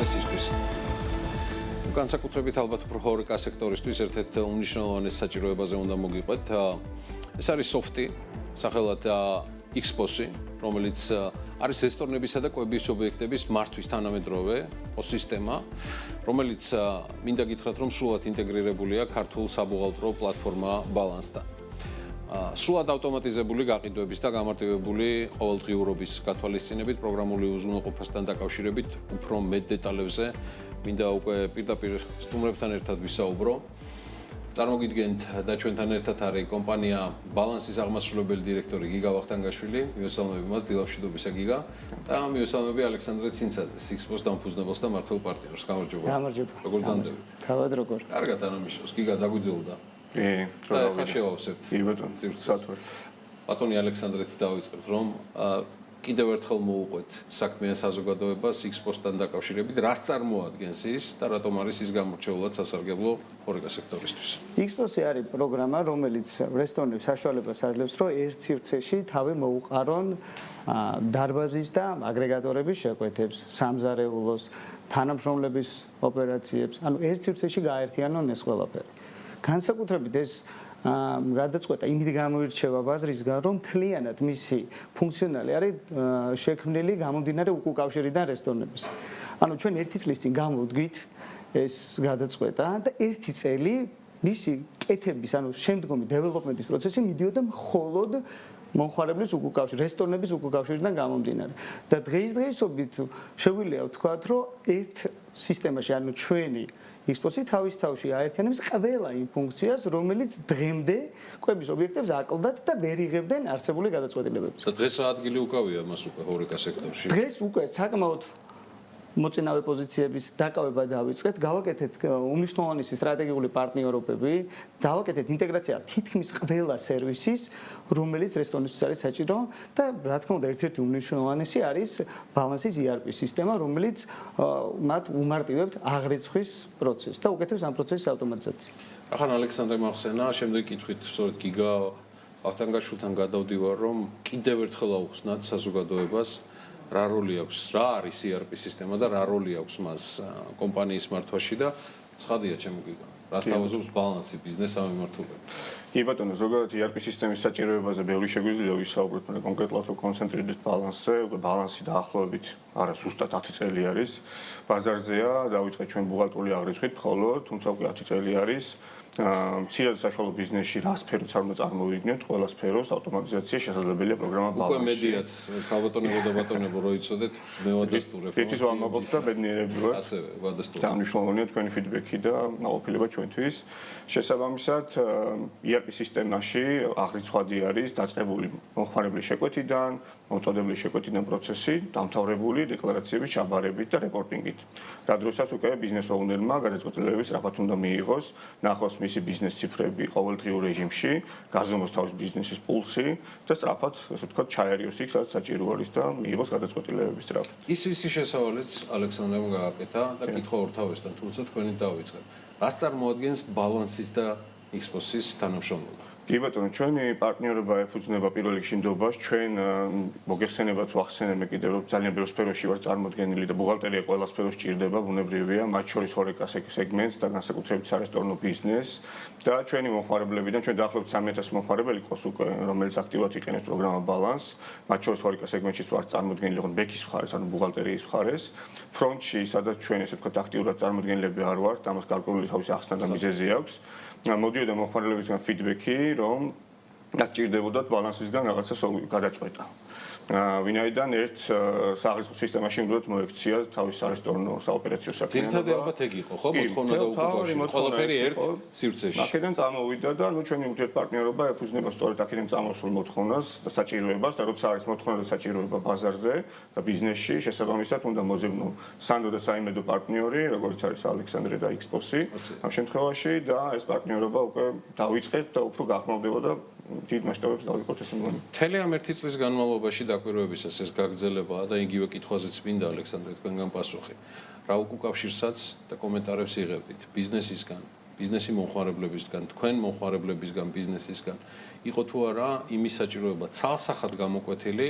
ბიზნესისთვის. განსაკუთრებით ალბათ უფრო ჰორეკა სექტორისთვის ერთ-ერთ უმნიშვნელოვანეს საჭიროებაზე უნდა მოგიყვეთ. ეს არის სოფტი, სახელად Xposi, რომელიც არის რესტორნებისა და კვების ობიექტების მართვის თანამედროვე ეკოსისტემა, რომელიც მინდა გითხრათ, რომ სრულად ინტეგრირებულია ქართულ საბუღალტრო პლატფორმა Balance-თან. სრულად ავტომატიზებული გაყიდვების და გამარტივებული ყოველდღიურობის გათვალისწინებით პროგრამული უზრუნველყოფასთან დაკავშირებით უფრო მეტ დეტალებზე მინდა უკვე პირდაპირ სტუმრებთან ერთად ვისაუბრო. წარმოგიდგენთ და ჩვენთან ერთად არის კომპანია Balance-ის აღმასრულებელი დირექტორი გიგა ვახტანგაშვილი, მივესალმები მას, დილავშიდობისა გიგა და მივესალმები ალექსანდრე ცინცაძეს, Xposi დამფუძნებელს და მმართველ პარტნიორს. გამარჯობა. გამარჯობა. როგორ ძანდებით? თავად როგორ? კარგად ანამიშოს. გიგა დაგვიძულდა. და ახლა შევავსებთ. ბატონი ალექსანდრეთი დავიწყებთ, რომ კიდევ ერთხელ მოუყვეთ საქმიან საზოგადოებას Xposi-თან დაკავშირებით, რას წარმოადგენს ის და რატომ არის ის გამორჩეულად სასარგებლო ჰორეკა სექტორისთვის. Xposi არის პროგრამა, რომელიც რესტორნებს საშუალებას აძლევს, რომ ერთ სივრცეში თავი მოუყარონ დარბაზის და აგრეგატორების შეკვეთებს, სამზარეულოს, თანამშრომლების ოპერაციებს, ანუ ერთ სივრცეში გააერთიანონ ეს ყველაფერი. განსაკუთრებით ეს გადაწყვეტა იმით გამოირჩევა ბაზრისგან, რომ მთლიანად მისი ფუნქციონალი არის შექმნილი გამომდინარე უკავშირიდან რესტორნების. ანუ ჩვენ ერთი წლის წინ გამოვდგით ეს გადაწყვეტა და ერთი წელი მისი კეთების, ანუ შემდგომი დეველოპმენტის პროცესი მიდიოდა მხოლოდ მომხმარებლის უკავშირ, რესტორნების უკავშირიდან გამომდინარე. და დღესდღეობით შეგვიძლია ვთქვათ, რომ ერთ სისტემაში, ანუ ჩვენი Xposi თავის თავში აერთიანებს ყველა იმ ფუნქციას, რომელიც დღემდე კვების ობიექტებს აკლდათ და ვერ იღებდნენ არსებული გადაწყვეტილებებს. და დღეს რა ადგილი უკავია მას უკვე ჰორეკა სექტორში? დღეს უკვე საკმაოდ მოწინავე პოზიციების დაკავება დავიწყეთ, გავაკეთეთ უმნიშვნელოვანესი სტრატეგიული პარტნიორობები, დავაკეთეთ ინტეგრაცია თითქმის ყველა სერვისის, რომელიც რესტორნისთვის არის საჭირო და რა თქმა უნდა ერთ-ერთი უმნიშვნელოვანესი არის Balance-ის ERP სისტემა, რომელიც მათ უმარტივებთ აღრიცხვის პროცესს და უკეთებს ამ პროცესის ავტომატიზაციას. ახლა ალექსანდრე მახსენა, შემდეგ კითხვით სწორედ გიგა ვახტანგაშვილთან გადავდივარ, რომ კიდევ ერთხელ აუხსნათ საზოგადოებას რა როლი აქვს, რა არის ERP სისტემა და რა როლი აქვს მას კომპანიის მართვაში და ცხადია ჩემო გიგა. რა თავაზობს Balance-ი ბიზნეს ამემართულებით. კი ბატონო, ზოგადად ERP სისტემის საჭიროებაზე ბევრი შეგვიძლია ვისაუბროთ, მაგრამ კონკრეტულად რომ კონცენტრირდეთ Balance-ზე, Balance-ი დაახლოებით არა ზუსტად 10 წელი არის. ბაზარზეა, დავიწყეთ ჩვენ ბუღალტრიული აღრიცხვით მხოლოდ, თუმცა უკვე 10 წელი არის. მცირე და საშუალო ბიზნესში რა სფეროც არ უნდა წარმოვიდგინოთ, ყველა სფეროს ავტომატიზაცია შესაძლებელია პროგრამა Balance-ში. უკვე მედიაც ქალბატონებო და ბატონებო რო იცოდეთ, მე ვადასტურებ. ერთის ვამაყობთ და ბედნიერები ვართ. ასევე ვადასტურებ. დანიშნულოვანია თქვენი ფიდბექი და ნაყოფილება ჩვენთვის. შესაბამისად, ERP სისტემაში აღრიცხვადი არის დაწყებული მომხმარებლის შეკვეთიდან, მოწოდeblis შეკვეთიდან პროცესი, დამთავრებული დეკლარაციების ჩაბარებით და რეპორტინგით. რა დროსაც უკვე ბიზნეს ოუნერმა გადაწყვეტილებები სწრაფად უნდა მიიღოს, ნახოს მისი ბიზნეს ციფრები ყოველდღიურ რეჟიმში, გაზომოს თავის ბიზნესის პულსი და სწრაფად, ასე ვთქვათ, ჩაერიოს იქ, სადაც საჭირო არის და მიიღოს გადაწყვეტილებები სწრაფად. ის შესავალიც ალექსანდრემ გააკეთა და კითხვა ორთავესთან, თუმცა თქვენი დავიწყეთ. რას წარმოადგენს Balance-ის და Xposi-ის თანამშრომლობა? კი ბატონო, ჩვენი პარტნიორობა ეფუძნება პირველ რიგში ნდობას. ჩვენ მოგეხსენებათ, ვახსენებთ კიდევ რომ ძალიან ბევრ სფეროში ვარ წარმოდგენილი და ბუღალტერია ყველა სფეროს ჭირდება, ბუნებრივია, მათ შორის ჰორეკა სეგმენტს და განსაკუთრებით სარესტორნო ბიზნესს და ჩვენი მომხმარებლებიდან ჩვენ დაახლოებით 3000 მომხმარებელი ყავს უკვე, რომელიც აქტიურად იყენებს პროგრამა Balance. მათ შორის ჰორეკა სეგმენტშიც ვარ წარმოდგენილი, ხო ბექის მხარეს, ანუ ბუღალტერიის მხარეს. ფრონტში, სადაც ჩვენ ესე ვთქვათ, აქტიურად წარმოდგენილები არ ვართ, ამას გარკვეული თავისი ახსნა და მიზეზი აქვს. მოდიოდა მომხმარებლებისგან ფიდბექი, რომ დაჭირდებოდათ Balance-ისგან რაღაცა გადაწყვეტა. ვინაიდან ერთ საღრიცხვო სისტემაში უნდათ მოექცია თავის სარესტორნო საოპერაციო საქმიანობა. ძირითადად ალბათ ეგ იყო, ხო? მოთხოვნა და უკავშირი. ყველაფერი ერთ სივრცეში. აქედან წამოვიდა და ნუ ჩვენი ურთიერთპარტნიორობა ეფუძნება სწორედ აქედან წამოსულ მოთხოვნას და საჭიროებას და როცა არის მოთხოვნა და საჭიროება ბაზარზე და ბიზნესში, შესაბამისად უნდა მოძებნო სანდო და საიმედო პარტნიორი, როგორც არის ალექსანდრე და Xposi. ამ შემთხვევაში და ეს პარტნიორობა უკვე დავიწყეთ და უფრო გახმოვდება და დიდ მასშტაბებს დავიყოთ ეს მგონი. მთელი ამ ერთი წლის განმავლობაში დაკვირვებისას ეს გაგრძელებაა და იგივე კითხვაზეც მინდა ალექსანდრე თქვენგან პასუხი. რა უკავშირსაც და კომენტარებს იღებდით ბიზნესისგან, ბიზნესი მომხმარებლებისგან, თქვენ მომხმარებლებისგან, ბიზნესისგან. იყო თუ არა იმის საჭიროება ცალსახად გამოკვეთილი,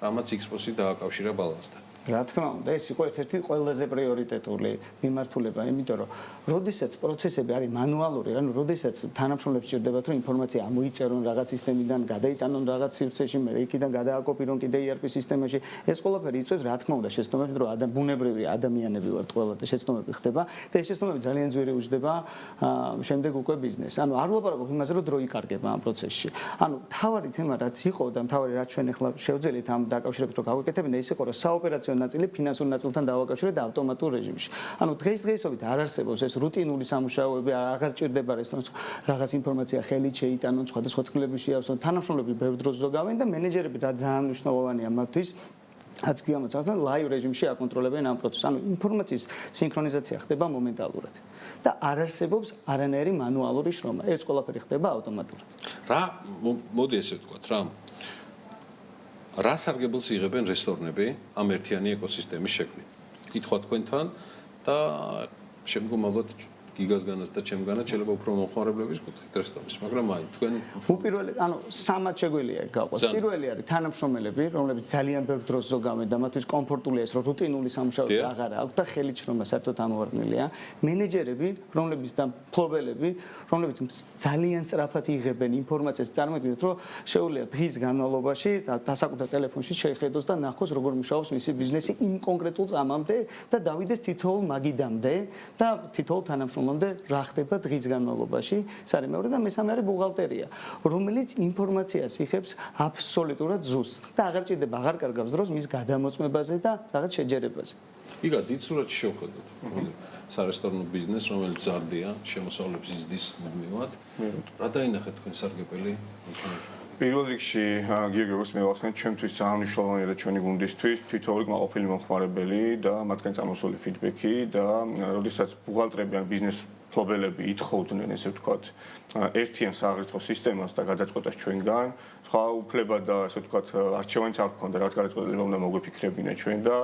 რამაც Xposi დააკავშირა Balance-თან. რა თქმა უნდა, ეს იყო ერთ-ერთი ყველაზე პრიორიტეტული მიმართულება, იმიტომ რომ როდესაც პროცესები არის მანუალური, ანუ როდესაც თანამშრომლებს ჭირდებათ, რომ ინფორმაცია ამოიწერონ რაღაც სისტემიდან, გადაიტანონ რაღაც სივრცეში, მე იქიდან გადააკოპირონ კიდე ERP სისტემაში, ეს ყველაფერი იწვევს, რა თქმა უნდა, შეცდომებს, რომ ბუნებრივი ადამიანები ვართ ყველა და შეცდომები ხდება და ეს შეცდომები ძალიან ძვირი უჯდება შემდეგ უკვე ბიზნესს. ანუ არ ვლაპარაკობ იმაზე, რომ დრო იკარგება ამ პროცესში. ანუ თავარი თემა რაც იყო და თავარი რაც ჩვენ ახლა შევძელით ამ დაკავშირებით რომ გავაკეთებინა, ის იყო რომ საოპერაციო ნაწილი ფინანსურ ნაწილთან დავაკავშირეთ ავტომატურ რეჟიმში. ანუ დღესდღეობით არ არსებობს ეს რუტინული სამუშაოები, აღარ ჭირდება რესტორანს რაღაც ინფორმაცია ხელით შეიტანონ, სხვადასხვა წყლები შეავსონ, თანამშრომლები ბევრ დროს ზოგავენ და მენეჯერები რა ძალიან მნიშვნელოვანია მათთვის რაც კი ამოწევენ ლაივ რეჟიმში აკონტროლებენ ამ პროცესს. ანუ ინფორმაციის სინქრონიზაცია ხდება მომენტალურად და არ არსებობს არანაირი მანუალური შრომა. ეს ყველაფერი ხდება ავტომატურად. რა მოდი ესე ვთქვათ რა რა სარგებელს იღებენ რესტორნები ამ ერთიანი ეკოსისტემის შექმნით? კითხვა თქვენთან და შემდგომად გიგასგანაც და ჩემგანაც შეიძლება უფრო მომხმარებლების კუთხით რესტორნის, მაგრამ აი თქვენ უპირველი, ანუ სამად შეგვიძლია გაყვეს. პირველი არის თანამშრომლები, რომლებიც ძალიან ბევრ დროს ზოგავენ და მათთვის კომფორტულია ეს, რომ რუტინული სამუშაოები აღარ აქვს და ხელით შრომა საერთოდ ამოვარდნილია. მენეჯერები, რომლებიც და მფლობელები, რომლებიც ძალიან სწრაფად იღებენ ინფორმაციას, წარმოიდგინეთ, რომ შეუძლია დღის განმავლობაში დასაკუთრებულ ტელეფონში შეხედოს და ნახოს, როგორ მუშაობს მისი ბიზნესი იმ კონკრეტულ წამამდე და დავიდეს თითოეულ მაგიდამდე და თითოეულ თანამშრომლამდე რა ხდება დღის განმავლობაში. ეს არის მეორე და მესამე არის ბუღალტერია, რომელიც ინფორმაციას იღებს აბსოლუტურად ზუსტ და აღარ ჭირდება, აღარ კარგავს დროს მის გადამოწმებაზე და რაღაც შეჯერებაზე. იგივე დიდ სურათში შევხედოთ. სარესტორნო ბიზნესს, რომელიც ზარდია, შემოსავლების იზრდის მუდმივად. რა დაინახეთ თქვენ სარგებელი? პირველ რიგში გიორგos მე ვახსენე ჩემთვის ძალიან მნიშვნელოვანია და ჩვენი გუნდისთვის თითოეული კმაყოფილი მომხმარებელი და მათგან წამოსული ფიდბექი და როდესაც ბუღალტრები ან ბიზნეს მფლობელები ითხოვდნენ ესე ვთქვათ ერთიან სააღრიცხვო სისტემას და გადაწყვეტას ჩვენგან სხვა უფლება და ესე ვთქვათ არჩევანიც არ გქონდა რაც გადაწყვეტილება უნდა მოგვეფიქრებინა ჩვენ და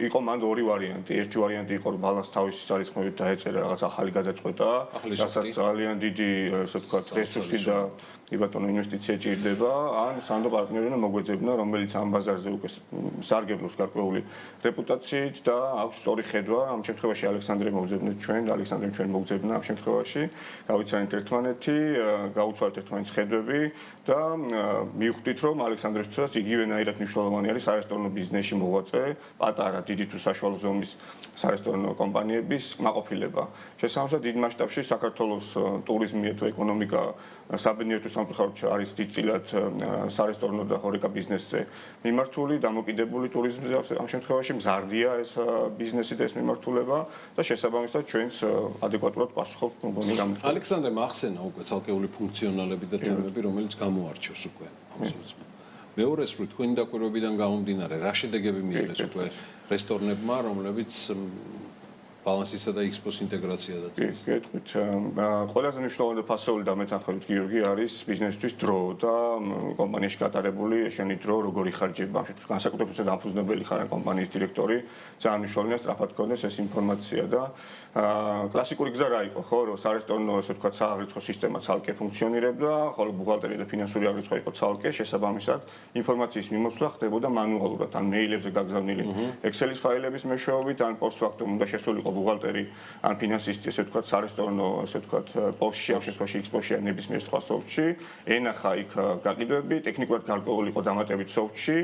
იყო მანდ ორი ვარიანტი. ერთი ვარიანტი იყო რომ ბალანს თავისი ძალისხმევით დაეწერა რაღაც ახალი გადაწყვეტა, რასაც ძალიან დიდი ესე ვთქვათ რესურსი და იბატონო ინვესტიცია ჭირდება, ან სანდო პარტნიორი უნდა მოგვეძებნა, რომელიც ამ ბაზარზე უკვე სარგებლობს გარკვეული რეპუტაციით და აქვს სწორი ხედვა. ამ შემთხვევაში ალექსანდრე მოგძებნეთ ჩვენ, ალექსანდრემ ჩვენ მოგძებნა ამ შემთხვევაში. გავიცანეთ ერთმანეთი, გაუცვალეთ ერთმანეთის ხედვები და მივხვდით, რომ ალექსანდრესაც იგივენაირად მნიშვნელოვანი არის სარესტორნო ბიზნესში მოღვაწე, პატარა, დიდი თუ საშუალო ზომის სარესტორნო კომპანიების კმაყოფილება. შესაბამისად, დიდ მასშტაბში საქართველოს ტურიზმი თუ ეკონომიკა საბედნიერო სამწუხაროდ არის დიდწილად სარესტორნო და ჰორეკა ბიზნესზე მიმართული, დამოკიდებული ტურიზმზე ამ შემთხვევაში მზარდია ეს ბიზნესი და ეს მიმართულება და შესაბამისად ჩვენც ადეკვატურად პასუხობთ მგონი გამოცდილებას. ალექსანდრე ახსენა უკვე ცალკეული ფუნქციონალები და თემები, რომელიც გამოარჩევს უკვე ამ სივრცეში. მეორე სულ თქვენი დაკვირვებიდან გამომდინარე, რა შედეგები მიიღეს უკვე რესტორნებმა, რომლებიც ბალანსისა და ექსპოს ინტეგრაცია და კი, გეტყვით. ყველაზე მნიშვნელოვანი ფასეული და მეთანხმებით გიორგი არის ბიზნესთვის დრო და კომპანიაში გატარებული შენი დრო როგორ იხარჯება. ამ შემთხვევაში განსაკუთრებით დამფუძნებელი ხარ კომპანიის დირექტორი, ძალიან მნიშვნელოვანია სწრაფად გქონდეს ეს ინფორმაცია და კლასიკური გზა რა იყო, ხო, რომ სარესტორნო ესე ვთქვათ სააღრიცხვო სისტემა ცალკე ფუნქციონირებდა, ხოლო ბუღალტერია და ფინანსური აღრიცხვა იყო ცალკე, შესაბამისად ინფორმაციის მიმოცვლა ხდებოდა მანუალურად, ან მეილებზე გაგზავნილი Excel-ის ფაილების მეშვეობით, ან post-factum უნდა შესულიყო ბუღალტერი ან ფინანსისტი ესე ვთქვათ სარესტორნო ესე ვთქვათ პოსტში ამ შემთხვევაში X-პოსში ან ნებისმიერ სხვა სოფტში ენახა იქ გაყიდვები ტექნიკურად გარკვეული იყო დამატებით სოფტში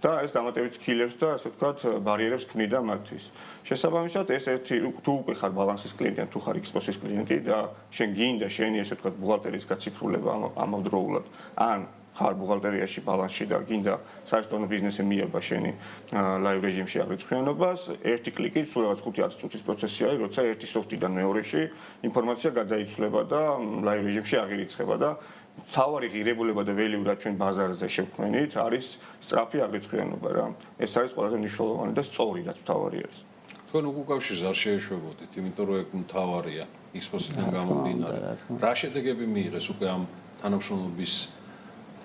და ეს დამატებით სკილებს და ასე ვთქვათ ბარიერებს ქმნიდა მათთვის. შესაბამისად ეს ერთი თუ უკვე ხარ ბალანსის კლიენტი ან თუ ხარ X-პოსის კლიენტი და შენ გინდა შენი ესე ვთქვათ ბუღალტერიის გაციფრულება ამავდროულად ან ხარ ბუღალტერიაში ბალანსში და გინდა სარესტორნო ბიზნესი მიება შენი ლაივ რეჟიმში აღრიცხვიანობას, ერთი კლიკით სულ რაღაც 5-10 წუთის პროცესი არის, როცა ერთი სოფტიდან მეორეში ინფორმაცია გადაიცვლება და ლაივ რეჟიმში აღირიცხება და თავარი ღირებულება და value რაც ჩვენ ბაზარზე შევქმნით არის სწრაფი აღრიცხვიანობა რა. ეს არის ყველაზე მნიშვნელოვანი და სწორი რაც თავარი არის. თქვენ უკავშირს არ შეეშვებოდით, იმიტომ რომ ეგ მთავარია X-პოსიდან გამომდინარე. რა შედეგები მიიღეს უკვე ამ თანამშრომლობის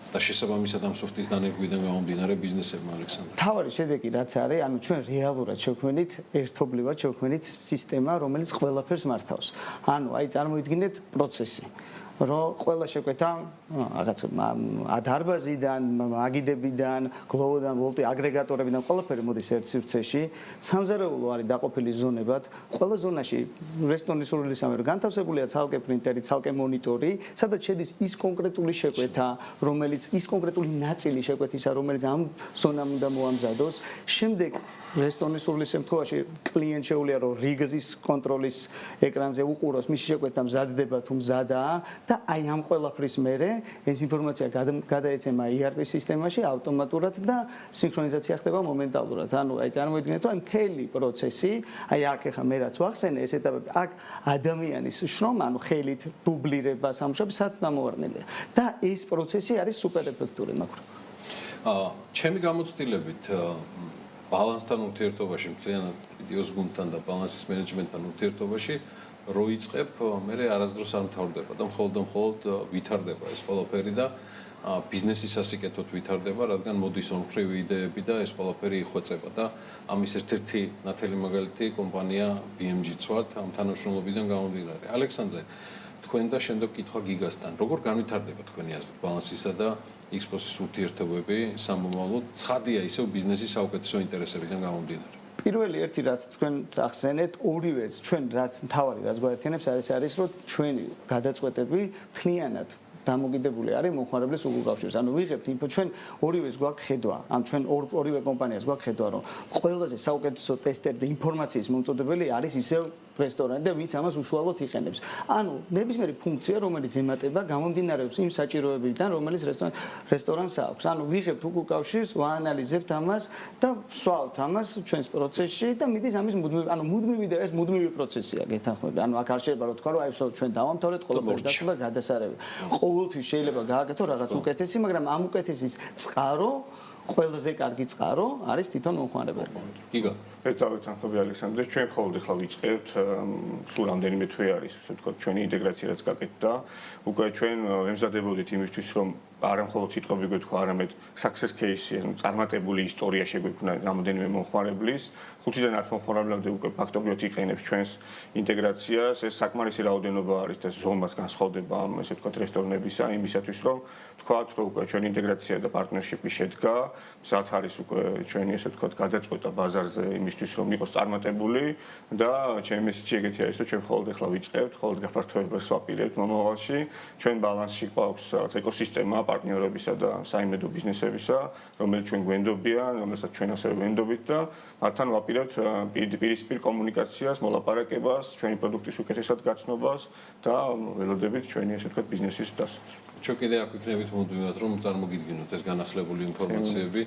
და შესაბამისად ამ სოფტის დანერგვიდან გამომდინარე ბიზნესებმა ალექსანდრე. თავარი შედეგი რაც არის, ანუ ჩვენ რეალურად შევქმნით ერთობლივად შევქმნით სისტემა, რომელიც ყველაფერს მართავს. ანუ აი წარმოიდგინეთ პროცესი. რომ ყველა შეკვეთა რაღაც დარბაზიდან, აგიდებიდან, გლოვოდან, ვოლტი აგრეგატორებიდან ყველაფერი მოდის ერთ სივრცეში. სამზარეულო არის დაყოფილი ზონებად. ყველა ზონაში რესტორნის სურვილის სამერო განთავსებულია ცალკე პრინტერი, ცალკე მონიტორი, სადაც შედის ის კონკრეტული შეკვეთა, რომელიც ის კონკრეტული ნაწილი შეკვეთისა, რომელიც ამ ზონამ უნდა მოამზადოს. შემდეგ რესტორნის სურვილის შემთხვევაში კლიენტ შეუძლია რომ რიგზის კონტროლის ეკრანზე უყუროს მისი შეკვეთა მზადდება თუ მზადაა და აი ამ ყველაფრის მერე ეს ინფორმაცია გადაეცემა ERP სისტემაში ავტომატურად და სინქრონიზაცია ხდება მომენტალურად. ანუ აი წარმოიდგინეთ რომ მთელი პროცესი, აი აქ ახლა მე რაც ვახსენე ეს ეტაპები, აქ ადამიანის შრომა, ანუ ხელით დუბლირება სამუშაოები საერთოდ ამოვარდნელია და ეს პროცესი არის სუპერეფექტური მაგრამ. ჩემი გამოცდილებით ბალანსთან ურთიერთობაში, მთლიანად ვიდეოს გუნდთან და ბალანსის მენეჯმენტთან ურთიერთობაში რო იწყებ, მე არასდროს არ მთავრდება და მხოლოდ ვითარდება ეს ყველაფერი და ბიზნესის სასიკეთოდ ვითარდება, რადგან მოდის ორმხრივი იდეები და ეს ყველაფერი იხვეწება და ამის ერთ-ერთი ნათელი მაგალითი კომპანია BMG-ც ვართ ამ თანამშრომლობიდან გამომდინარე. ალექსანდრე, თქვენ და შემდეგ კითხვა გიგასთან, როგორ განვითარდება თქვენი აზრით ბალანსისა და X-Pos-ის ურთიერთობები სამომავლოდ ცხადია ისევ ბიზნესის საუკეთესო ინტერესებიდან გამომდინარე. პირველი ერთი რაც თქვენ ახსენეთ, ორივეც ჩვენ რაც მთავარი რაც გვაერთიანებს არის რომ ჩვენი გადაწყვეტები მთლიანად დამოკიდებული არის მომხმარებლის უკავშირს. ანუ ვიღებთ ინფო ჩვენ ორივეს გვაქვს ხედვა, ან ჩვენ ორივე კომპანიას გვაქვს ხედვა, რომ ყველაზე საუკეთესო ტესტერი და ინფორმაციის მომწოდებელი არის ისევ რესტორანი და ვინც ამას უშუალოდ იყენებს. ანუ ნებისმიერი ფუნქცია, რომელიც ემატება, გამომდინარეობს იმ საჭიროებებიდან, რომელიც რესტორანს აქვს. ანუ ვიღებთ უკავშირს, ვაანალიზებთ ამას და ვსვავთ ამას ჩვენს პროცესში და მიდის ამის მუდმივი და ეს მუდმივი პროცესია გეთანხმები. ანუ აქ არ შეიძლება რომ თქვა, რომ აი ჩვენ დავამთავრეთ ყველაფერი და გადასარევი. ყოველთვის შეიძლება გააკეთო რაღაც უკეთესი, მაგრამ ამ უკეთესის წყარო, ყველაზე კარგი წყარო არის თვითონ მომხმარებელი. გიგა ეს დავეთანხმები ალექსანდრე, ჩვენ მხოლოდ ახლა ვიწყებთ, სულ რამდენიმე თვე არის, ასე ვთქვათ, ჩვენი ინტეგრაცია რაც გაკეთდა. უკვე ჩვენ ემზადებოდით იმისთვის, რომ არა მხოლოდ სიტყვები გვეთქვა, არამედ success case-ი, წარმატებული ისტორია შეგვექმნა რამოდენიმე მომხმარებლის. 5-დან 10 მომხმარებლამდე უკვე ფაქტობრივად იყენებს ჩვენს ინტეგრაციას. ეს საკმარისი რაოდენობა არის და ზომას განსხვავდება ამ, ასე ვთქვათ, რესტორნებისა, იმისათვის, რომ ვთქვათ, რომ უკვე ჩვენი ინტეგრაცია და პარტნერშიპი შედგა, მზად არის უკვე ჩვენი, ასე ვთქვათ, გადაწყვეტა ბაზარზე იმისთვის, რომ იყოს წარმატებული და ჩემი მესიჯი ეგეთი არის, რომ ჩვენ მხოლოდ ახლა ვიწყებთ, მხოლოდ გაფართოებას ვაპირებთ მომავალში. ჩვენ ბალანსში გვაქვს რაღაც ეკოსისტემა პარტნიორებისა და საიმედო ბიზნესებისა, რომელიც ჩვენ გვენდობიან, რომელსაც ჩვენ ასევე ვენდობით და მათთან ვაპირებთ პირისპირ კომუნიკაციას, მოლაპარაკებას, ჩვენი პროდუქტის უკეთესად გაცნობას და ველოდებით ჩვენი ასე ვთქვათ ბიზნესის დასაწყისს. ჩვენ კიდე აქ ვიქნებით მომდივანად, რომ წარმოგიდგინოთ ეს განახლებული ინფორმაციები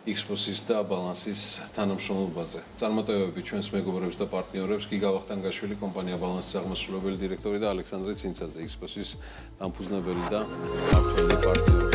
X-Pos-ის და ბალანსის თანამშრომლობაზე. წარმატებები ჩვენს მეგობრებს და პარტნიორებს, გიგა ვახტანგაშვილი, კომპანია ბალანსის აღმასრულებელი დირექტორი და ალექსანდრე ცინცაძე, X-Pos-ის დამფუძნებელი და მმართველი პარტნიორი.